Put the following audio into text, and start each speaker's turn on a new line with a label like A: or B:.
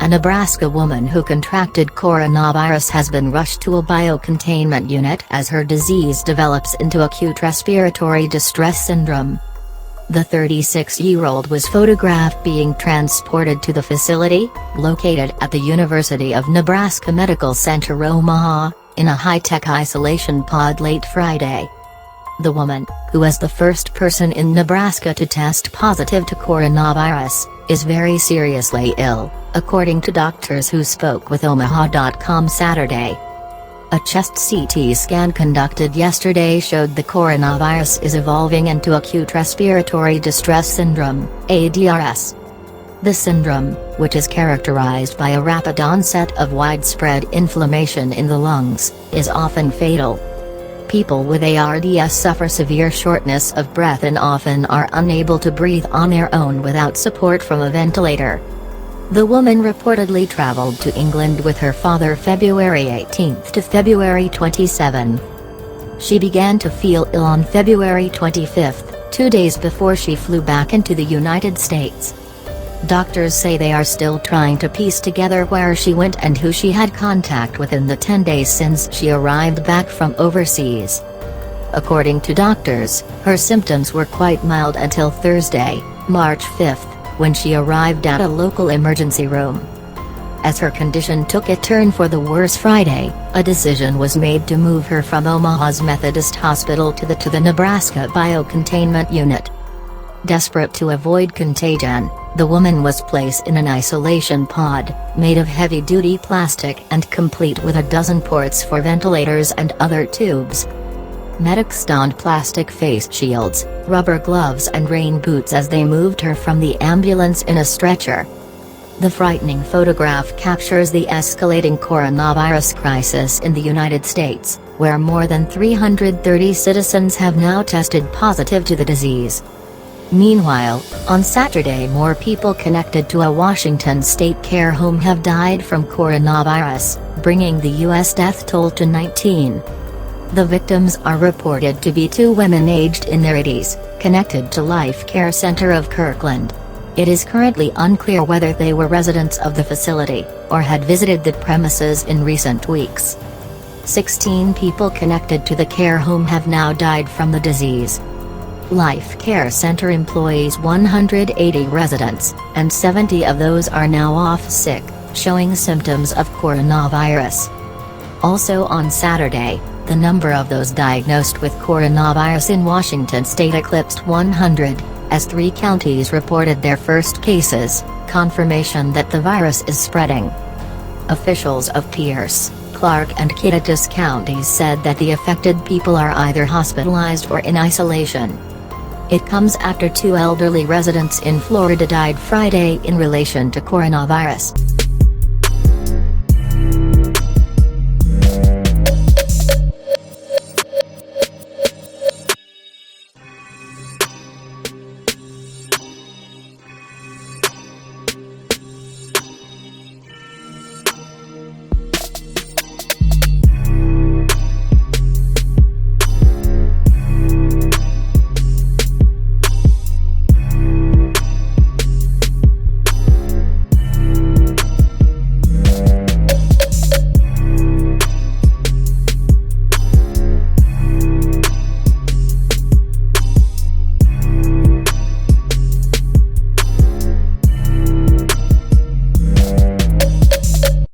A: Nebraska woman who contracted coronavirus has been rushed to a biocontainment unit as her disease develops into acute respiratory distress syndrome. The 36-year-old was photographed being transported to the facility, located at the University of Nebraska Medical Center Omaha, in a high-tech isolation pod late Friday. The woman, who was the first person in Nebraska to test positive to coronavirus, is very seriously ill, according to doctors who spoke with Omaha.com Saturday. A chest CT scan conducted yesterday showed the coronavirus is evolving into acute respiratory distress syndrome, ADRS. The syndrome, which is characterized by a rapid onset of widespread inflammation in the lungs, is often fatal. People with ARDS suffer severe shortness of breath and often are unable to breathe on their own without support from a ventilator. The woman reportedly traveled to England with her father February 18 to February 27. She began to feel ill on February 25, 2 days before she flew back into the United States. Doctors say they are still trying to piece together where she went and who she had contact with in the 10 days since she arrived back from overseas. According to doctors, her symptoms were quite mild until Thursday, March 5, when she arrived at a local emergency room. As her condition took a turn for the worse Friday, a decision was made to move her from Omaha's Methodist Hospital to the Nebraska biocontainment unit. Desperate to avoid contagion, the woman was placed in an isolation pod, made of heavy-duty plastic and complete with a dozen ports for ventilators and other tubes. Medics donned plastic face shields, rubber gloves and rain boots as they moved her from the ambulance in a stretcher. The frightening photograph captures the escalating coronavirus crisis in the United States, where more than 330 citizens have now tested positive to the disease. Meanwhile, on Saturday more people connected to a Washington state care home have died from coronavirus, bringing the U.S. death toll to 19. The victims are reported to be two women aged in their 80s, connected to Life Care Center of Kirkland. It is currently unclear whether they were residents of the facility, or had visited the premises in recent weeks. 16 people connected to the care home have now died from the disease. Life Care Center employs 180 residents, and 70 of those are now off sick, showing symptoms of coronavirus. Also on Saturday, the number of those diagnosed with coronavirus in Washington state eclipsed 100, as 3 counties reported their first cases, confirmation that the virus is spreading. Officials of Pierce, Clark and Kittitas counties said that the affected people are either hospitalized or in isolation. It comes after 2 elderly residents in Florida died Friday in relation to coronavirus.